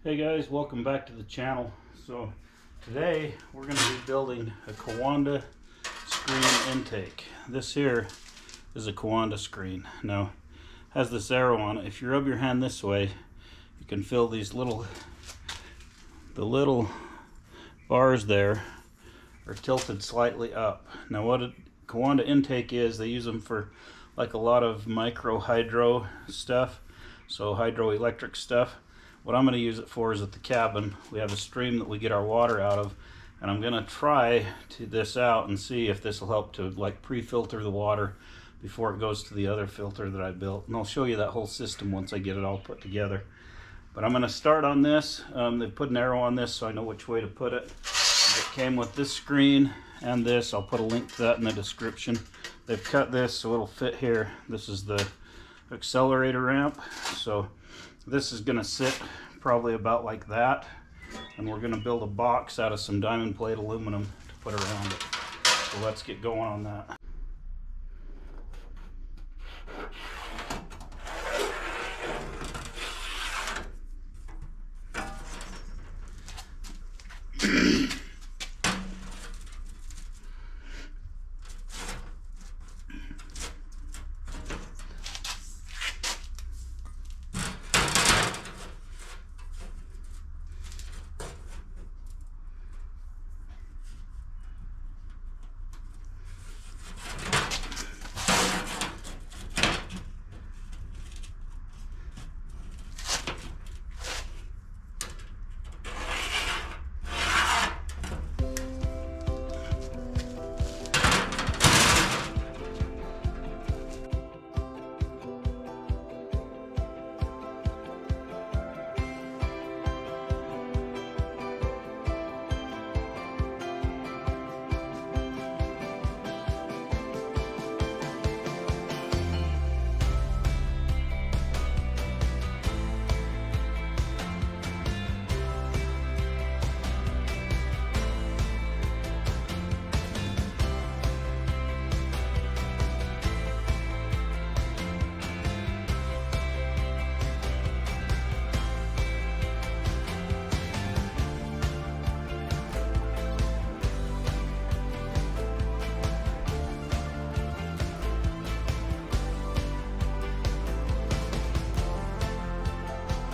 Hey guys, welcome back to the channel. So today we're going to be building a coanda screen intake. This here is a coanda screen. Now it has this arrow on it. If you rub your hand this way, you can feel these little bars there are tilted slightly up. Now what a coanda intake is, they use them for like a lot of micro hydro stuff, so hydroelectric stuff. What I'm going to use it for is at the cabin. We have a stream that we get our water out of, and I'm going to try this out and see if this will help to like pre-filter the water before it goes to the other filter that I built. And I'll show you that whole system once I get it all put together. But I'm going to start on this. They put an arrow on this so I know which way to put it. It came with this screen and this. I'll put a link to that in the description. They've cut this so it'll fit here. This is the accelerator ramp. So this is going to sit probably about like that, and we're going to build a box out of some diamond plate aluminum to put around it. So let's get going on that.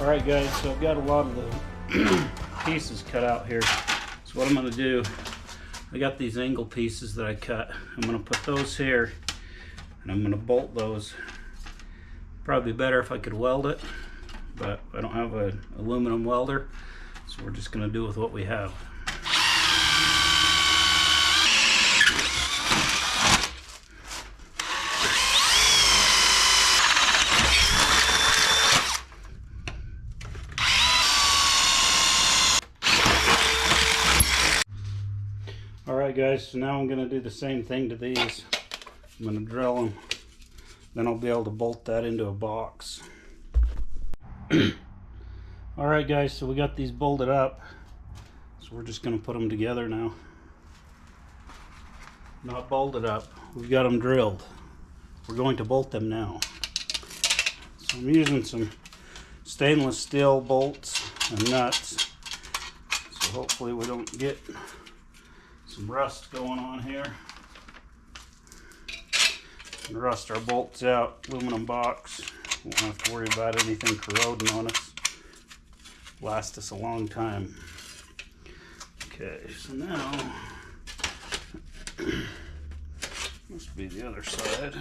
Alright guys, so I've got a lot of the pieces cut out here. So what I'm going to do, I got these angle pieces that I cut. I'm going to put those here, and I'm going to bolt those. Probably better if I could weld it, but I don't have an aluminum welder, so we're just going to do with what we have. Alright guys, so now I'm going to do the same thing to these. I'm going to drill them, then I'll be able to bolt that into a box. Alright guys, so we got these bolted up, so we're just going to put them together now. Not bolted up, we've got them drilled. We're going to bolt them now. So I'm using some stainless steel bolts and nuts, so hopefully we don't get some rust going on here. And rust our bolts out. Aluminum box. Won't have to worry about anything corroding on us. Last us a long time. Okay, so now must be the other side.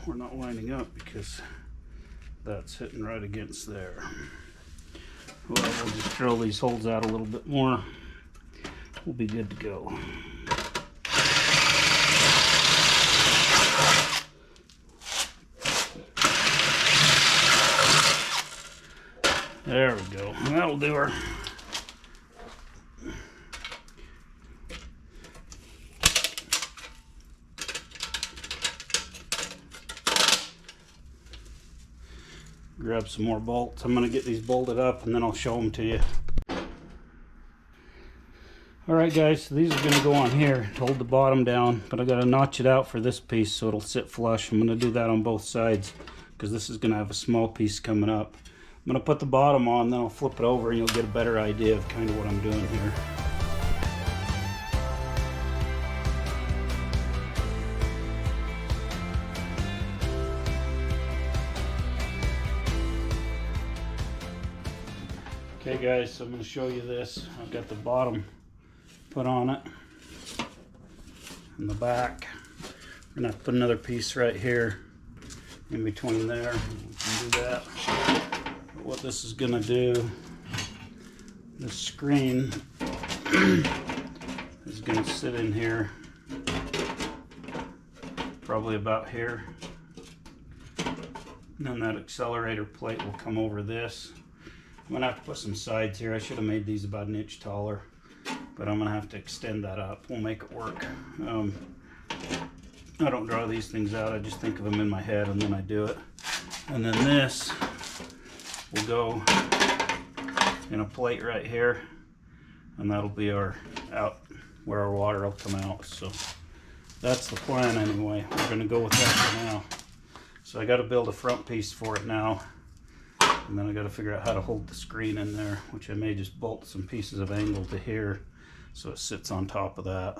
We're not lining up because that's hitting right against there. Well, we'll just drill these holes out a little bit more. We'll be good to go. There we go. That'll do her. grab some more bolts. I'm going to get these bolted up and then I'll show them to you. Alright guys, so these are going to go on here to hold the bottom down, but I got to notch it out for this piece so it'll sit flush. I'm going to do that on both sides because this is going to have a small piece coming up. I'm going to put the bottom on, then I'll flip it over and you'll get a better idea of kind of what I'm doing here. Okay guys, so I'm going to show you this. I've got the bottom put on it and the back. We're going to have to put another piece right here in between there. We can do that. But what this is going to do, this screen is going to sit in here, probably about here. And then that accelerator plate will come over this. I'm going to have to put some sides here. I should have made these about 1 inch taller, but I'm going to have to extend that up. We'll make it work. I don't draw these things out. I just think of them in my head and then I do it. And then this will go in a plate right here, and that'll be our out where our water will come out. So that's the plan anyway. We're going to go with that for now. So I got to build a front piece for it now. And then I got to figure out how to hold the screen in there, which I may just bolt some pieces of angle to here so it sits on top of that.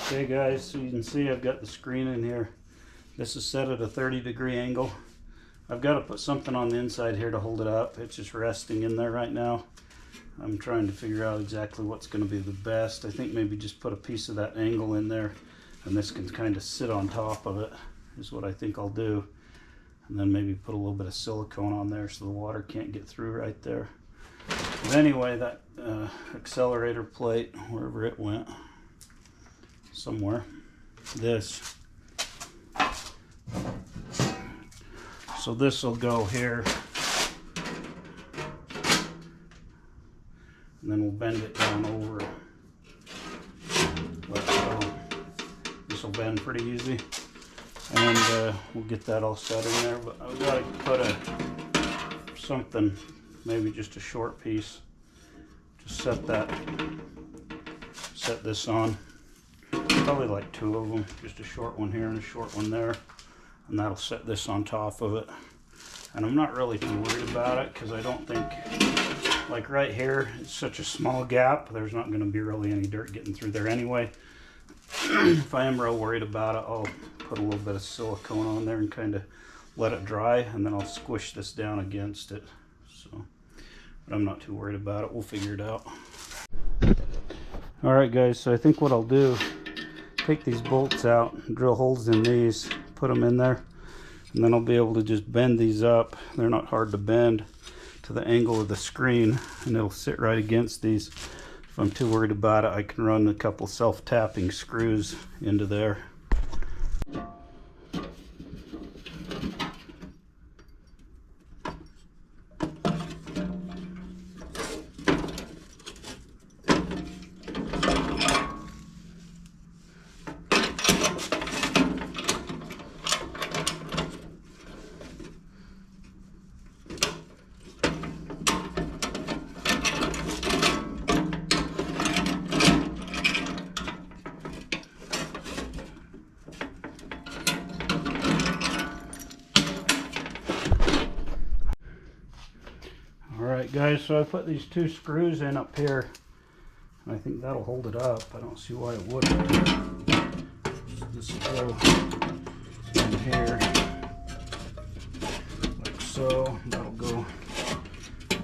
Okay guys, so you can see I've got the screen in here. This is set at a 30-degree angle. I've got to put something on the inside here to hold it up. It's just resting in there right now. I'm trying to figure out exactly what's going to be the best. I think maybe just put a piece of that angle in there and this can kind of sit on top of it is what I think I'll do. And then maybe put a little bit of silicone on there so the water can't get through right there. But anyway, that accelerator plate, wherever it went, somewhere, this. So this will go here. And then we'll bend it down over. Like so. This will bend pretty easy. And we'll get that all set in there, but I've got to put something, maybe just a short piece, just set this on, probably like 2 of them, just a short one here and a short one there, and that'll set this on top of it. And I'm not really too worried about it because I don't think, like right here, it's such a small gap, there's not going to be really any dirt getting through there anyway. If I am real worried about it, I'll put a little bit of silicone on there and kind of let it dry, and then I'll squish this down against it. So, but I'm not too worried about it. We'll figure it out. Alright guys, so I think what I'll do, take these bolts out, drill holes in these, put them in there, and then I'll be able to just bend these up. They're not hard to bend to the angle of the screen, and it'll sit right against these. If I'm too worried about it, I can run a couple self-tapping screws into there. Alright guys, so I put these 2 screws in up here. I think that'll hold it up. I don't see why it wouldn't. So this will go in here, like so. That'll go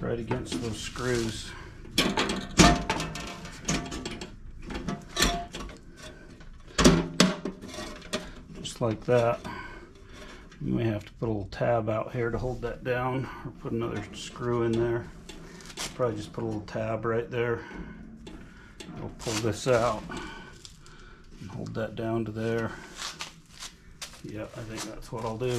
right against those screws. Just like that. You may have to put a little tab out here to hold that down, or put another screw in there. Probably just put a little tab right there. I'll pull this out and hold that down to there. Yeah, I think that's what I'll do.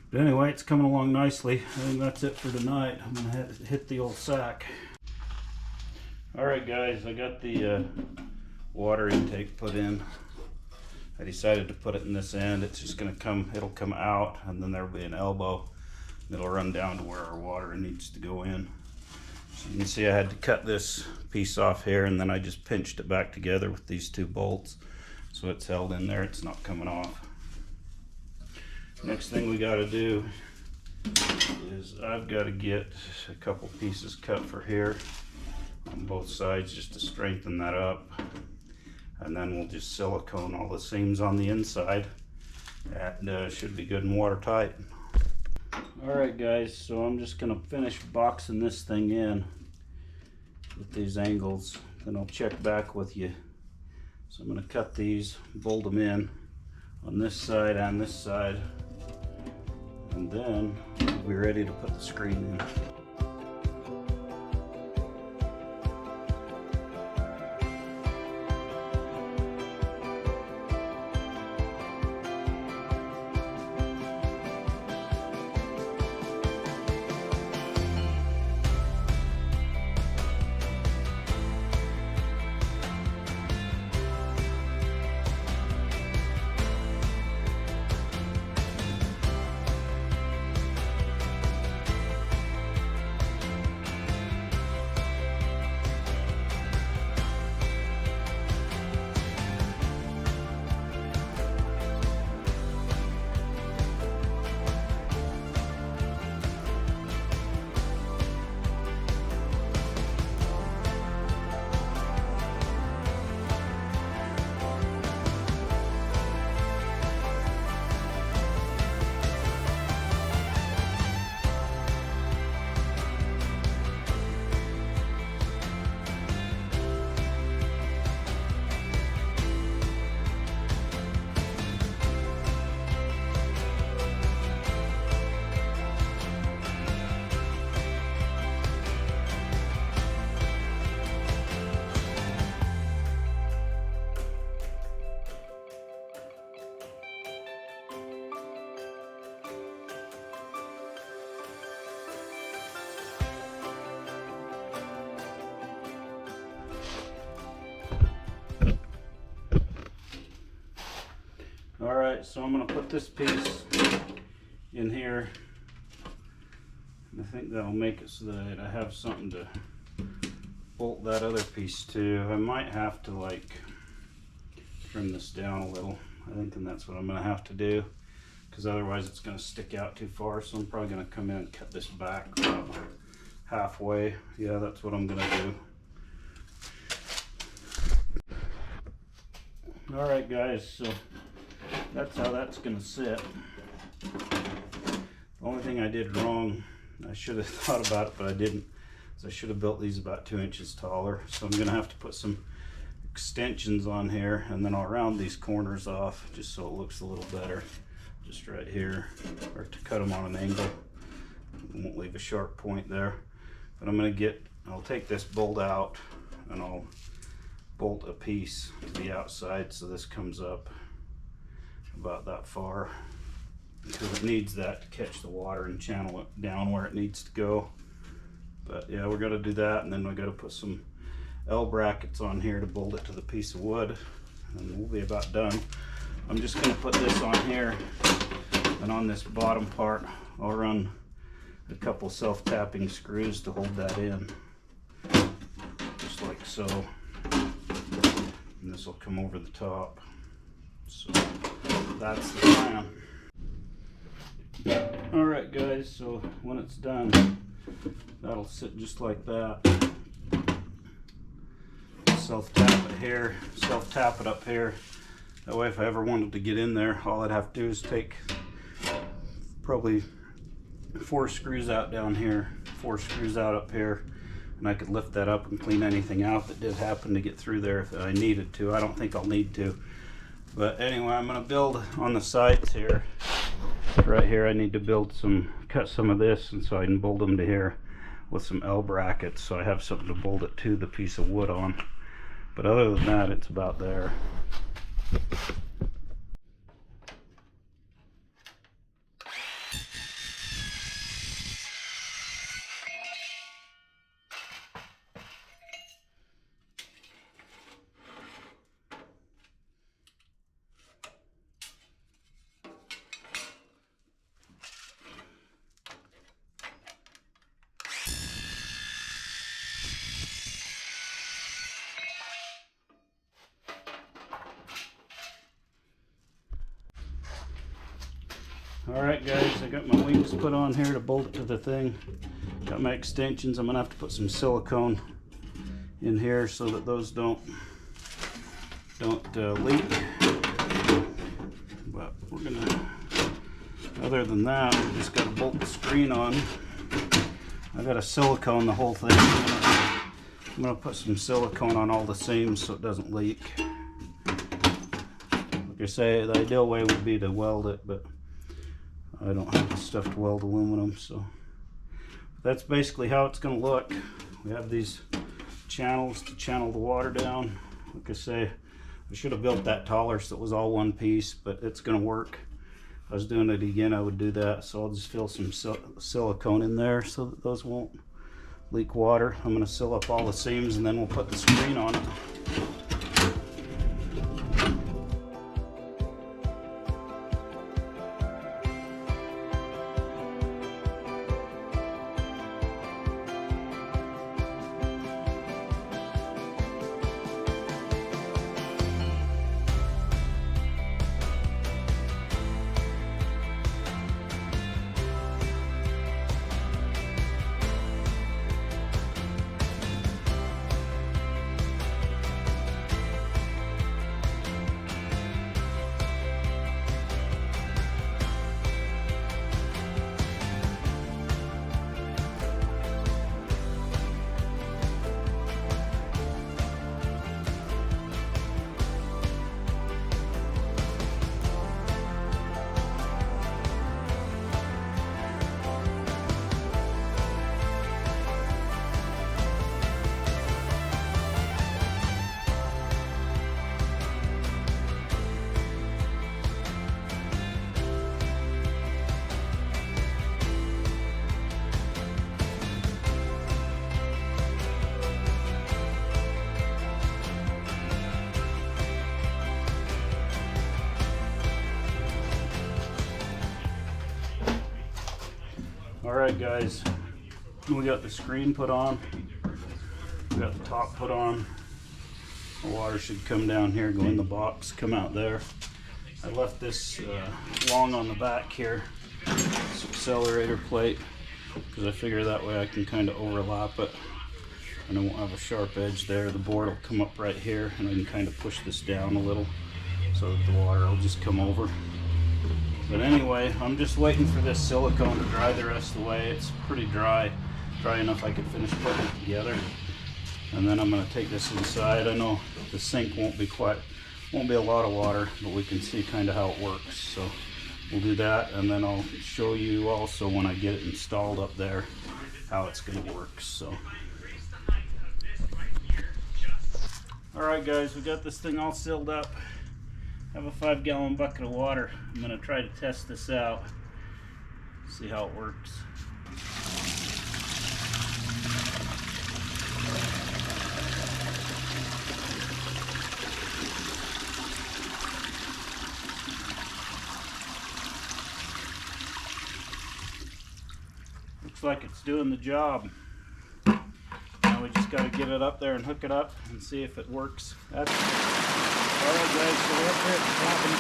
But anyway, it's coming along nicely. I think that's it for tonight. I'm gonna hit the old sack. Alright guys, I got the water intake put in. I decided to put it in this end. It's just gonna come, it'll come out, and then there'll be an elbow. It'll run down to where our water needs to go in. So you can see I had to cut this piece off here, and then I just pinched it back together with these 2 bolts. So it's held in there, it's not coming off. Next thing we got to do is I've got to get a couple pieces cut for here on both sides just to strengthen that up. And then we'll just silicone all the seams on the inside. That should be good and watertight. Alright guys, so I'm just going to finish boxing this thing in with these angles. Then I'll check back with you. So I'm going to cut these, bolt them in on this side and this side. And then we'll be ready to put the screen in. Alright, so I'm going to put this piece in here. I think that'll make it so that I have something to bolt that other piece to. I might have to like trim this down a little. I think that's what I'm going to have to do, because otherwise it's going to stick out too far. So I'm probably going to come in and cut this back about halfway. Yeah, that's what I'm going to do. Alright guys, so that's how that's going to sit. The only thing I did wrong, I should have thought about it, but I didn't, is I should have built these about 2 inches taller. So I'm going to have to put some extensions on here, and then I'll round these corners off just so it looks a little better. Just right here, or to cut them on an angle. I won't leave a sharp point there. But I'll take this bolt out and I'll bolt a piece to the outside so this comes up about that far, because it needs that to catch the water and channel it down where it needs to go. But yeah, we're going to do that, and then we're going to put some L brackets on here to bolt it to the piece of wood, and we'll be about done. I'm just going to put this on here, and on this bottom part I'll run a couple self-tapping screws to hold that in, just like so, and this will come over the top. So that's the plan. Alright guys, so when it's done, that'll sit just like that. Self-tap it here, self-tap it up here. That way if I ever wanted to get in there, all I'd have to do is take probably 4 screws out down here, 4 screws out up here, and I could lift that up and clean anything out that did happen to get through there if I needed to. I don't think I'll need to. But anyway, I'm going to build on the sides here. Right here I need to cut some of this, and so I can bolt them to here with some L brackets, so I have something to bolt it to the piece of wood on. But other than that, it's about there. Alright guys, I got my wings put on here to bolt it to the thing. Got my extensions. I'm going to have to put some silicone in here so that those don't leak. But we're going to, other than that, we just got to bolt the screen on. I got to silicone the whole thing. I'm going to put some silicone on all the seams so it doesn't leak. Like I say, the ideal way would be to weld it, but I don't have the stuff to weld aluminum, so that's basically how it's going to look. We have these channels to channel the water down. Like I say, I should have built that taller so it was all one piece, but it's going to work. If I was doing it again, I would do that. So I'll just fill some silicone in there so that those won't leak water. I'm going to seal up all the seams and then we'll put the screen on it. Alright guys, we got the screen put on, we got the top put on. The water should come down here, go in the box, come out there. I left this long on the back here, this accelerator plate, because I figure that way I can kind of overlap it and I won't have a sharp edge there. The board will come up right here and I can kind of push this down a little so that the water will just come over. But anyway, I'm just waiting for this silicone to dry the rest of the way. It's pretty dry enough I could finish putting it together. And then I'm going to take this inside. I know the sink won't be a lot of water, but we can see kind of how it works. So we'll do that, and then I'll show you also when I get it installed up there how it's going to work. So, all right, guys, we got this thing all sealed up. I have a 5-gallon bucket of water. I'm going to try to test this out, see how it works. Looks like it's doing the job. Now we just got to get it up there and hook it up and see if it works. Alright guys, so we're up here at the cabin.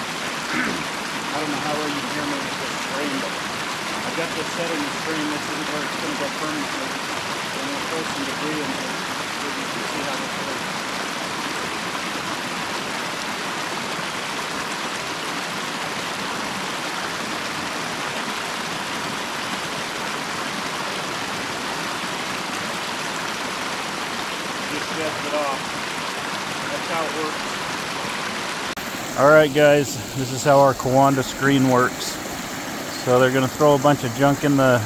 I don't know how well you can hear me with this stream, but I've got this set in the stream. This isn't where it's going to go permanently. I'm going to throw some debris in there so you can see how this works. Just sheds it off. That's how it works. Alright guys, this is how our coanda screen works. So they're going to throw a bunch of junk in the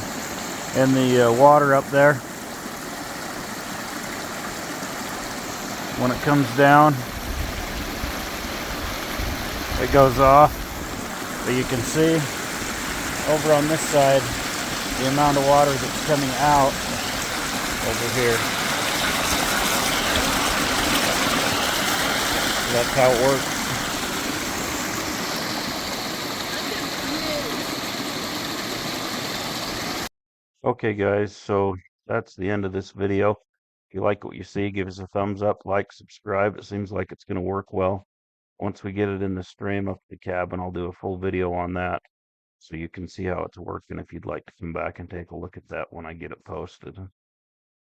water up there. When it comes down, it goes off. But you can see over on this side the amount of water that's coming out over here. That's how it works. Okay guys, so that's the end of this video. If you like what you see, give us a thumbs up, like, subscribe. It seems like it's going to work well. Once we get it in the stream up the cabin, I'll do a full video on that. So you can see how it's working if you'd like to come back and take a look at that when I get it posted.